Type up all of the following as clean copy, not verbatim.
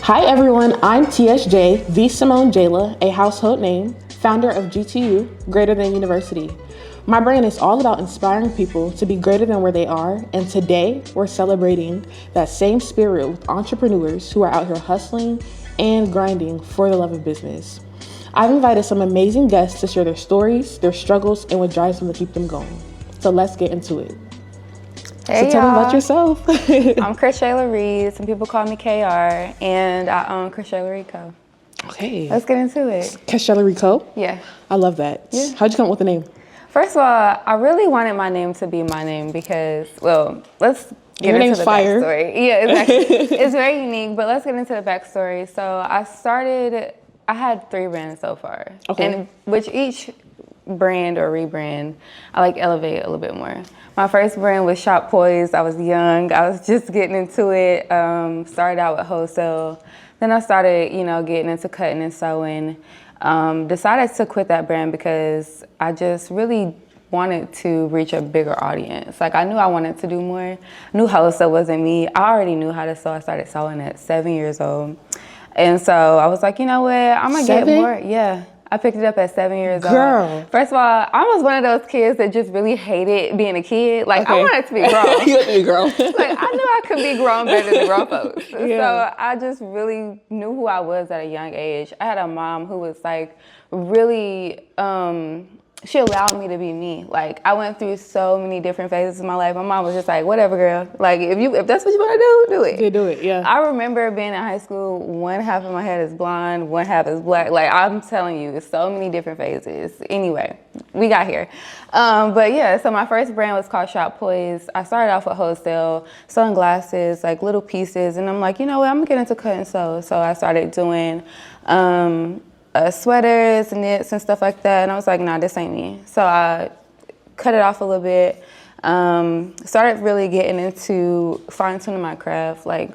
Hi everyone, I'm TSJ, the Simone Jayla, a household name, founder of GTU, Greater Than University. My brand is all about inspiring people to be greater than where they are, and today we're celebrating that same spirit with entrepreneurs who are out here hustling and grinding for the love of business. I've invited some amazing guests to share their stories, their struggles, and what drives them to keep them going. So let's get into it. Hey, so tell me about yourself. I'm Chris Shayla Reed. Some people call me KR, and I own Chris Shayla Co. Okay. Let's get into it. Chris Shayla Co? Yeah. I love that. Yeah. How'd you come up with the name? First of all, I really wanted my name to be my name because, well, let's get into the backstory. Yeah, exactly. It's very unique, but let's get into the backstory. So I had 3 brands so far. Okay. And which each brand or rebrand, I like elevate a little bit more. My first brand was Shop Poised. I was young. I was just getting into it. Started out with wholesale. Then I started, getting into cutting and sewing. Decided to quit that brand because I just really wanted to reach a bigger audience. Like, I knew I wanted to do more. I knew wholesale wasn't me. I already knew how to sew. I started sewing at 7 years old. And so I was like, you know what? I'm going to get more. Yeah. I picked it up at 7 years old. First of all, I was one of those kids that just really hated being a kid. Like, I wanted to be grown. You wanted to be grown. Like, I knew I could be grown better than grown folks. Yeah. So I just really knew who I was at a young age. I had a mom who was like really, she allowed me to be me. Like, I went through so many different phases of my life. My mom was just like, whatever, girl. Like, if that's what you want to do, do it. Yeah, do it, yeah. I remember being in high school, one half of my head is blonde, one half is black. Like, I'm telling you, it's so many different phases. Anyway, we got here. But yeah, so my first brand was called Shop Poised. I started off with wholesale, sewing glasses, like little pieces. And I'm like, you know what, I'm going to get into cut and sew. So I started doing sweaters, knits, and stuff like that. And I was like, nah, this ain't me. So I cut it off a little bit. Started really getting into fine-tuning my craft, like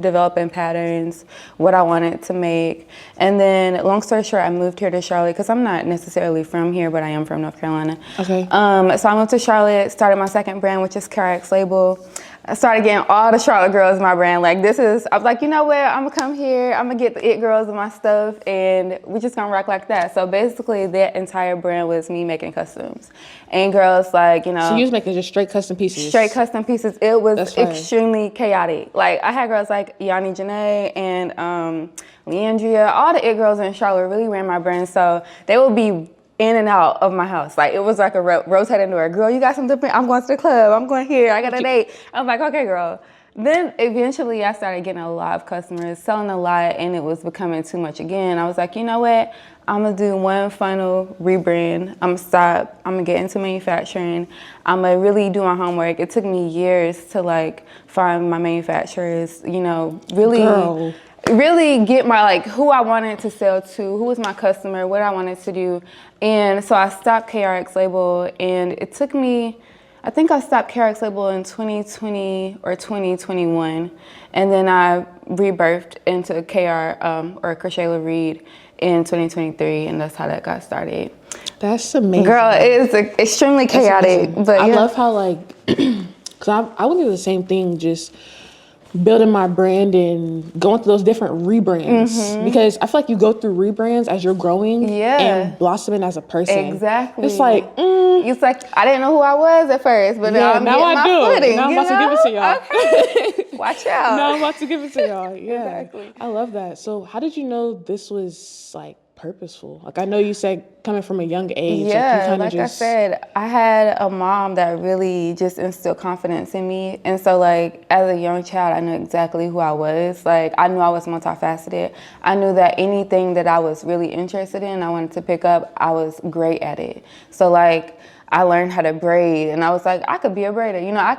developing patterns, what I wanted to make. And then, long story short, I moved here to Charlotte because I'm not necessarily from here, but I am from North Carolina. Okay. So I moved to Charlotte, started my second brand, which is KRX Label. I started getting all the Charlotte girls in my brand. Like, I was like, you know what? I'm gonna come here. I'm gonna get the it girls in my stuff, and we're just gonna rock like that. So basically, that entire brand was me making customs, and girls like, So you was making just straight custom pieces. Straight custom pieces. It was extremely chaotic. Like, I had girls like Yanni Janae and Leandria. All the it girls in Charlotte really ran my brand. So they would be in and out of my house. Like, it was like a rotating door. Girl, you got something different? I'm going to the club. I'm going here. I got a date. I'm like, okay, girl. Then eventually I started getting a lot of customers, selling a lot, and it was becoming too much again. I was like, you know what? I'm going to do one final rebrand. I'm going to stop. I'm going to get into manufacturing. I'm going to really do my homework. It took me years to, like, find my manufacturers, really get my, like, who I wanted to sell to, who was my customer, what I wanted to do. And so I stopped KRX Label, and it took me, I think I stopped KRX Label in 2020 or 2021. And then I rebirthed into or Chris Shayla Reed in 2023, and that's how that got started. That's amazing. Girl, it is extremely chaotic. But I love how, like, because I went through the same thing, just building my brand and going through those different rebrands, because I feel like you go through rebrands as you're growing and blossoming as a person. Exactly. It's like, it's like, I didn't know who I was at first, but now I'm now getting I my do. footing. Now I'm about to give it to y'all. Okay. Watch out. Now I'm about to give it to y'all. Yeah. Exactly. I love that. So how did you know this was, like, purposeful? Like, I know you said coming from a young age. Yeah, like I said, I had a mom that really just instilled confidence in me. And so, like, as a young child, I knew exactly who I was. Like, I knew I was multifaceted. I knew that anything that I was really interested in, I wanted to pick up, I was great at it. So, like, I learned how to braid, and I was like, I could be a braider. I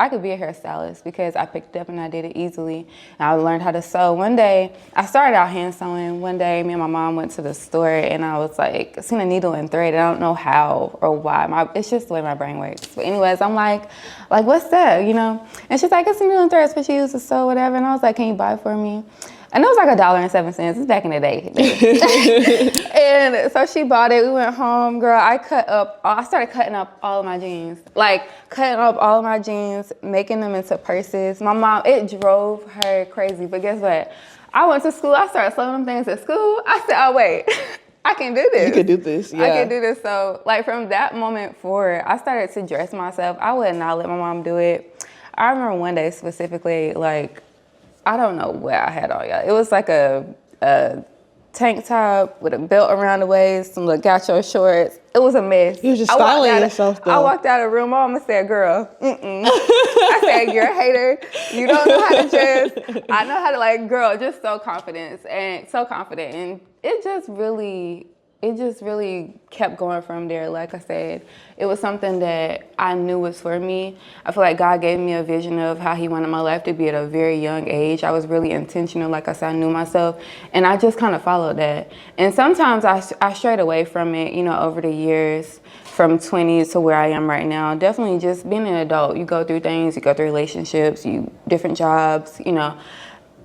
could be a hairstylist because I picked it up and I did it easily. And I learned how to sew. One day, I started out hand sewing. One day, me and my mom went to the store, and I was like, I seen a needle and thread. And I don't know how or why. It's just the way my brain works. But anyways, I'm like, what's that? And she's like, it's a needle and thread. It's what she used to sew, whatever. And I was like, can you buy it for me? And it was like $1.07. It's back in the day. And so she bought it. We went home, girl. I started cutting up all of my jeans. Like, cutting up all of my jeans, making them into purses. My mom, it drove her crazy. But guess what? I went to school. I started selling them things at school. I said, oh, wait, I can do this. You can do this, yeah. I can do this. So, like, from that moment forward, I started to dress myself. I would not let my mom do it. I remember one day specifically, like, I don't know what I had on, y'all. It was like a tank top with a belt around the waist, some little gaucho shorts. It was a mess. You was just styling yourself, though. I walked out of the room, my mama said, girl, I said, you're a hater. You don't know how to dress. I know how to, like, girl, just so confident. And it just really kept going from there. Like I said, it was something that I knew was for me. I feel like God gave me a vision of how he wanted my life to be at a very young age. I was really intentional. Like I said, I knew myself, and I just kind of followed that. And sometimes I strayed away from it, you know, over the years, from 20 to where I am right now. Definitely just being an adult. You go through things, you go through relationships, different jobs, you know,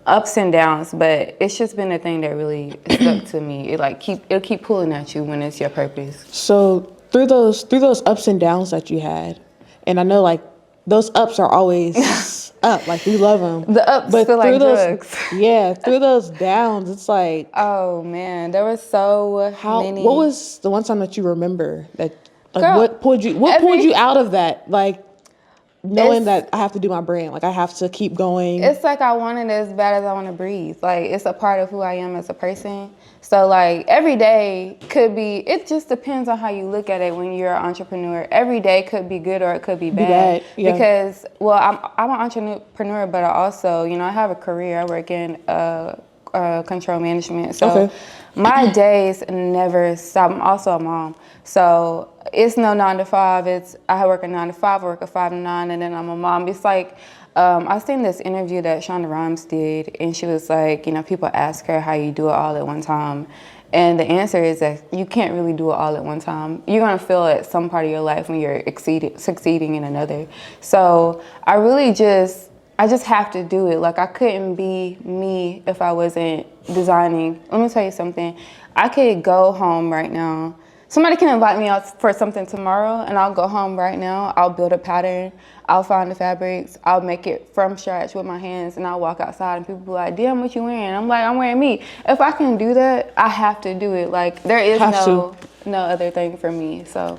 ups and downs, but it's just been a thing that really stuck to me. It'll keep pulling at you when it's your purpose. So through those ups and downs that you had, and I know like those ups are always up, like we love them. The ups feel like drugs. Yeah, through those downs, it's like, oh man, there was so many. What was the one time that you remember that? Like, girl, what pulled you out of that? Like, knowing that I have to do my brand, like I have to keep going. It's like I want it as bad as I want to breathe. Like, it's a part of who I am as a person. So like every day could be, it just depends on how you look at it when you're an entrepreneur. Every day could be good or it could be bad. Yeah. Because, well, I'm an entrepreneur, but I also, you know, I have a career. I work in control management. So my days never stop. I'm also a mom. So it's no 9 to 5. I work a 9 to 5, I work a 5 to 9, and then I'm a mom. It's like, I seen this interview that Shonda Rhimes did, and she was like, you know, people ask her how you do it all at one time. And the answer is that you can't really do it all at one time. You're going to feel at some part of your life when you're succeeding in another. So I just have to do it. Like, I couldn't be me if I wasn't designing. Let me tell you something. I could go home right now. Somebody can invite me out for something tomorrow, and I'll go home right now. I'll build a pattern. I'll find the fabrics. I'll make it from scratch with my hands, and I'll walk outside, and people be like, damn, what you wearing? I'm like, I'm wearing me. If I can do that, I have to do it. Like, there is no other thing for me. So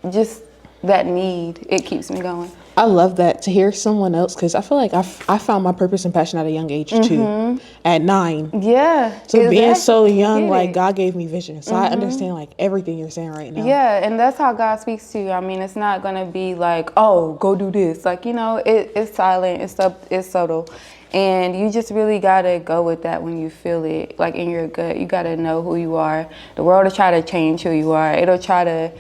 just that need, it keeps me going. I love that, to hear someone else, because I feel like I found my purpose and passion at a young age too, at 9. Yeah. So being so young, like God gave me vision. So I understand like everything you're saying right now. Yeah, and that's how God speaks to you. I mean, it's not gonna be like, oh, go do this. Like, you know, it's silent, it's subtle. And you just really gotta go with that when you feel it, like in your gut. You gotta know who you are. The world will try to change who you are. It'll try to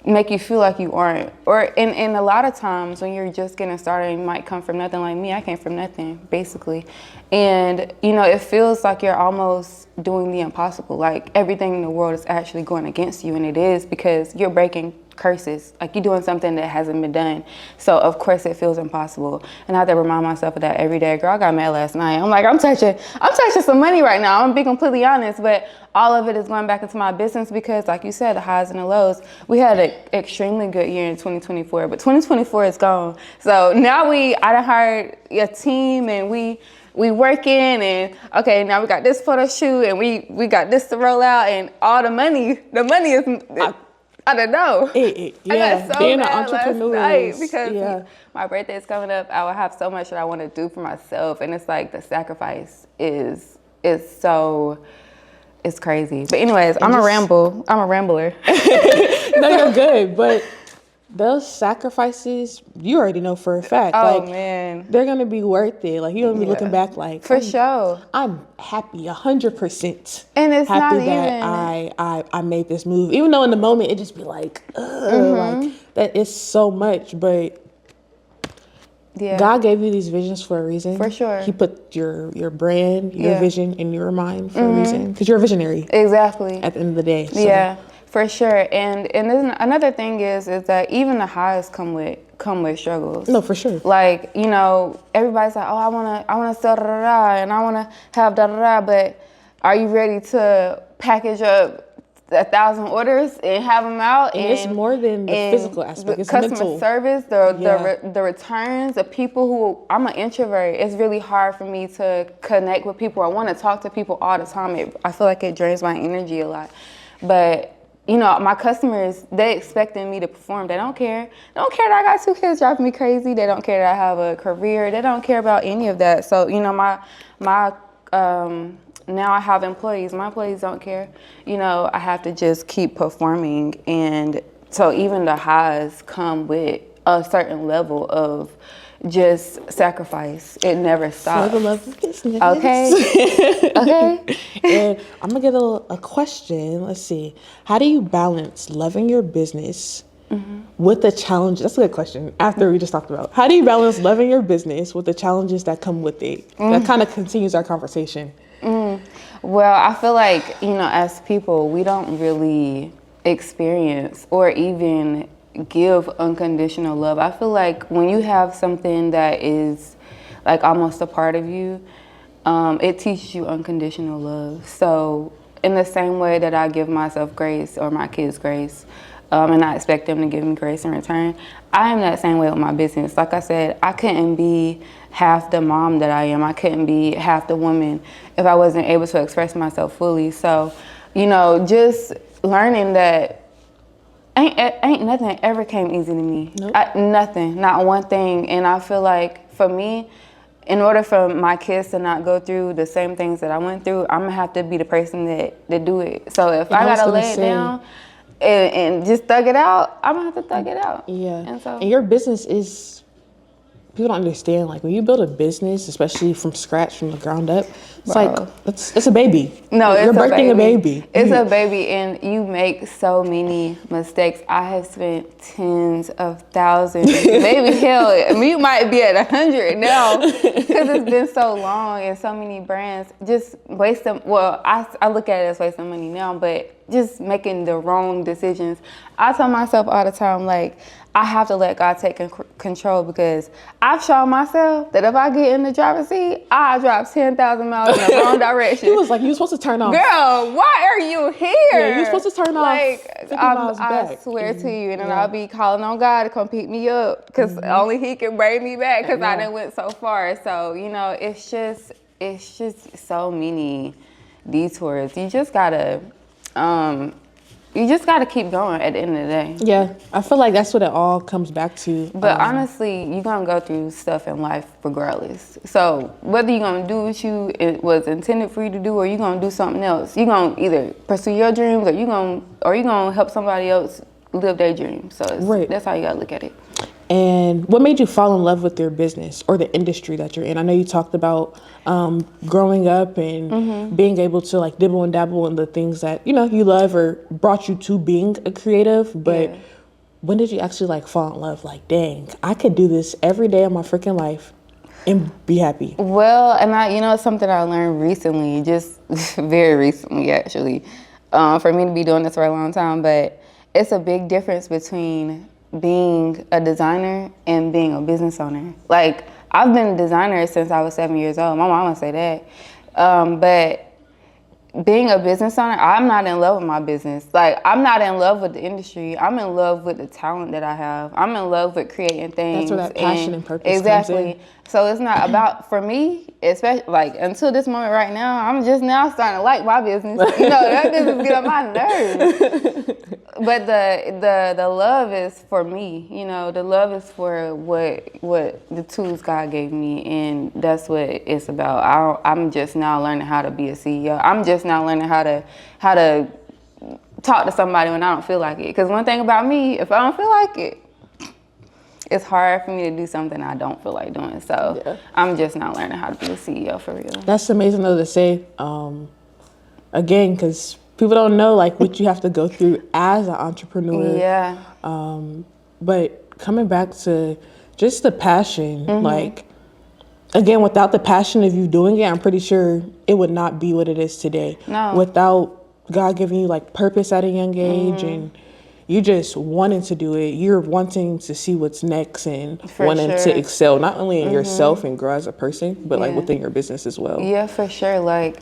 make you feel like you aren't. And a lot of times when you're just getting started, you might come from nothing. Like me, I came from nothing, basically. And, you know, it feels like you're almost doing the impossible. Like everything in the world is actually going against you, and it is, because you're breaking curses. Like, you're doing something that hasn't been done. So of course it feels impossible. And I have to remind myself of that every day. Girl, I got mad last night. I'm like, I'm touching some money right now. I'm gonna be completely honest, but all of it is going back into my business because, like you said, the highs and the lows. We had an extremely good year in 2024, but 2024 is gone. So now I done hired a team, and we working, and okay, now we got this photo shoot, and we got this to roll out, and all the money is, I don't know. I got so being mad an entrepreneur last night because my birthday is coming up. I will have so much that I want to do for myself, and it's like the sacrifice is so, it's crazy. But anyways, I'm a rambler. No, you're good, but those sacrifices, you already know for a fact. Oh, like, man. They're going to be worth it. Like, you're going to be looking back like, for sure. I'm happy, 100%. And it's happy not that even... I made this move. Even though in the moment it just be like, like, that is so much. But God gave you these visions for a reason. For sure. He put your brand, your vision in your mind for a reason. Because you're a visionary. Exactly. At the end of the day. So. Yeah. For sure, and then another thing is that even the highs come with struggles. No, for sure. Like, you know, everybody's like, oh, I wanna sell da da da, and I wanna have da da da, but are you ready to package up 1,000 orders and have them out. And it's more than the physical aspect. It's customer mental. service, the returns, the people who, I'm an introvert. It's really hard for me to connect with people. I want to talk to people all the time. I feel like it drains my energy a lot. But, you know, my customers, they expecting me to perform. They don't care. They don't care that I got 2 kids driving me crazy. They don't care that I have a career. They don't care about any of that. So, you know, now I have employees. My employees don't care. You know, I have to just keep performing. And so even the highs come with a certain level of just sacrifice. It never stops. For the love of business. Okay. Okay. And I'm going to get a question. Let's see. How do you balance loving your business with the challenge? That's a good question. After we just talked about, how do you balance loving your business with the challenges that come with it? That kind of continues our conversation. Well, I feel like, you know, as people, we don't really experience or even give unconditional love. I feel like when you have something that is like almost a part of you, it teaches you unconditional love. So in the same way that I give myself grace or my kids grace, and I expect them to give me grace in return, I am that same way with my business. Like I said, I couldn't be half the mom that I am. I couldn't be half the woman if I wasn't able to express myself fully. So, you know, just learning that ain't nothing ever came easy to me. Nope. Nothing, not one thing. And I feel like for me, in order for my kids to not go through the same things that I went through, I'm gonna have to be the person that do it. So if I gotta lay it down and just thug it out, I'm gonna have to thug it out. Yeah. And your business is, people don't understand, like when you build a business, especially from scratch, from the ground up, it's like, it's a baby. No, you're birthing a baby. It's a baby, and you make so many mistakes. I have spent tens of thousands, maybe hell, we might be at 100 now, because it's been so long and so many brands just wasting, well, I look at it as wasting money now, but just making the wrong decisions. I tell myself all the time, like, I have to let God take control, because I've shown myself that if I get in the driver's seat, I drive 10,000 miles in the wrong direction. He was like, you're supposed to turn off. Girl, why are you here? Yeah, you're supposed to turn off. Like, 50 miles back. I swear to you, and then I'll be calling on God to come pick me up, because only He can bring me back, because I done went so far. So, you know, it's just so many detours. You just gotta keep going at the end of the day. Yeah, I feel like that's what it all comes back to. But honestly, you're going to go through stuff in life regardless. So whether you're going to do what it was intended for you to do, or you're going to do something else, you're going to either pursue your dreams, or you're going to help somebody else live their dreams. So that's how you got to look at it. And what made you fall in love with your business or the industry that you're in? I know you talked about growing up and being able to like dibble and dabble in the things that, you know, you love or brought you to being a creative. But when did you actually like fall in love? Like, dang, I could do this every day of my freaking life and be happy. Well, and you know, it's something I learned recently, just very recently actually, for me to be doing this for a long time. But it's a big difference between being a designer and being a business owner. Like, I've been a designer since I was 7 years old. My mama say that. But being a business owner, I'm not in love with my business. Like, I'm not in love with the industry. I'm in love with the talent that I have. I'm in love with creating things. That's where that passion and purpose comes in. So it's not about, for me, especially like until this moment right now, I'm just now starting to like my business. You know, that business get on my nerves. But the love is for me. You know, the love is for what the tools God gave me, and that's what it's about. I'm just now learning how to be a CEO. I'm just now learning how to talk to somebody when I don't feel like it. Because one thing about me, if I don't feel like it, it's hard for me to do something I don't feel like doing. So I'm just now learning how to be a CEO for real. That's amazing though to say. Again, because people don't know like what you have to go through as an entrepreneur. Yeah. But coming back to just the passion, like, again, without the passion of you doing it, I'm pretty sure it would not be what it is today. No. Without God giving you like purpose at a young age and you just wanting to do it, you're wanting to see what's next and wanting to excel, not only in yourself and grow as a person, but like within your business as well. Yeah, for sure. Like,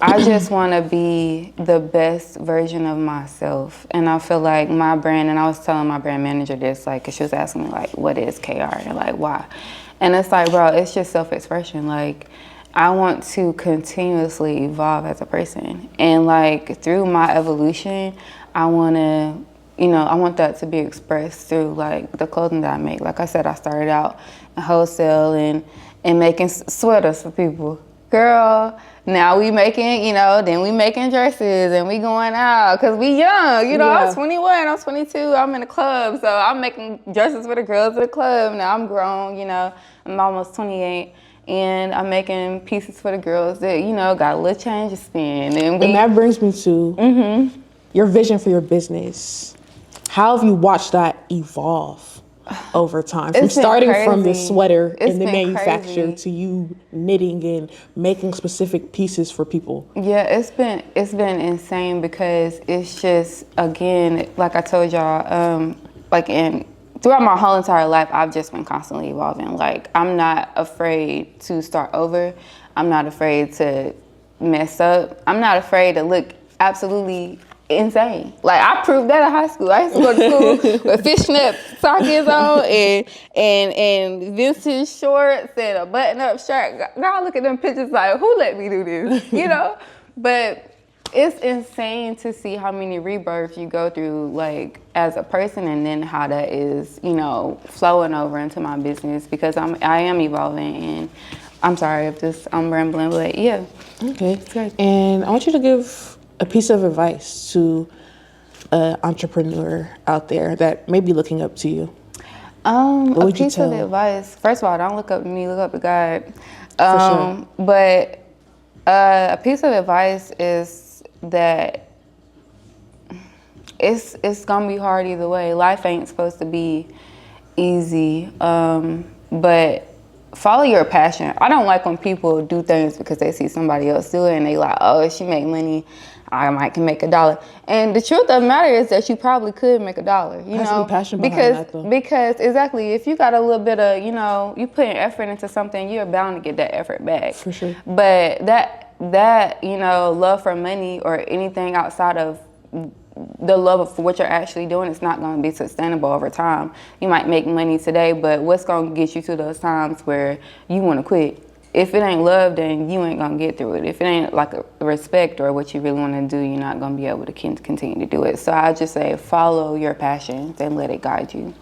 I just want to be the best version of myself. And I feel like my brand, and I was telling my brand manager this, like, 'cause she was asking me, like, what is KR? And, like, why? And it's like, bro, it's just self-expression. Like, I want to continuously evolve as a person. And, like, through my evolution, I want to, I want that to be expressed through, like, the clothing that I make. Like I said, I started out in wholesale and making sweaters for people. Girl, now we making, then we making dresses and we going out because we young, I was 21, I was 22, I'm in a club. So I'm making dresses for the girls at the club. Now I'm grown, I'm almost 28 and I'm making pieces for the girls that, got a little change of spin. And that brings me to your vision for your business. How have you watched that evolve over time? From starting from the sweater and the manufacturer to you knitting and making specific pieces for people. Yeah, it's been insane because it's just, again, like I told y'all, throughout my whole entire life, I've just been constantly evolving. Like, I'm not afraid to start over. I'm not afraid to mess up. I'm not afraid to look absolutely insane. Like, I proved that in high school. I used to go to school with fishnet stockings on and vintage shorts and a button-up shirt. Now I look at them pictures like, who let me do this? But it's insane to see how many rebirths you go through, like, as a person, and then how that is, flowing over into my business, because I am evolving. And I'm sorry if I'm rambling, but yeah. Okay, great. And I want you to give a piece of advice to an entrepreneur out there that may be looking up to you. A piece of advice. First of all, don't look up to me, look up to God. For sure. But a piece of advice is that it's gonna be hard either way. Life ain't supposed to be easy. But follow your passion. I don't like when people do things because they see somebody else do it and they like, oh, if she make money, I might can make $1. And the truth of the matter is that you probably could make $1. You know, be passion behind that, though. Because exactly, if you got a little bit of, you put an effort into something, you're bound to get that effort back. For sure. But that love for money or anything outside of the love for what you're actually doing, it's not going to be sustainable over time. You might make money today, but what's going to get you to those times where you want to quit? If it ain't love, then you ain't going to get through it. If it ain't like a respect or what you really want to do, you're not going to be able to continue to do it. So I just say follow your passions and let it guide you.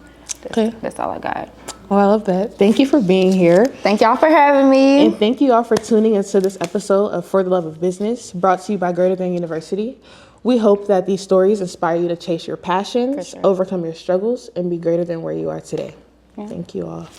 That's all I got. Oh, I love that. Thank you for being here. Thank y'all for having me. And thank you all for tuning into this episode of For the Love of Business, brought to you by Greater Than University. We hope that these stories inspire you to chase your passions, overcome your struggles, and be greater than where you are today. Yeah. Thank you all.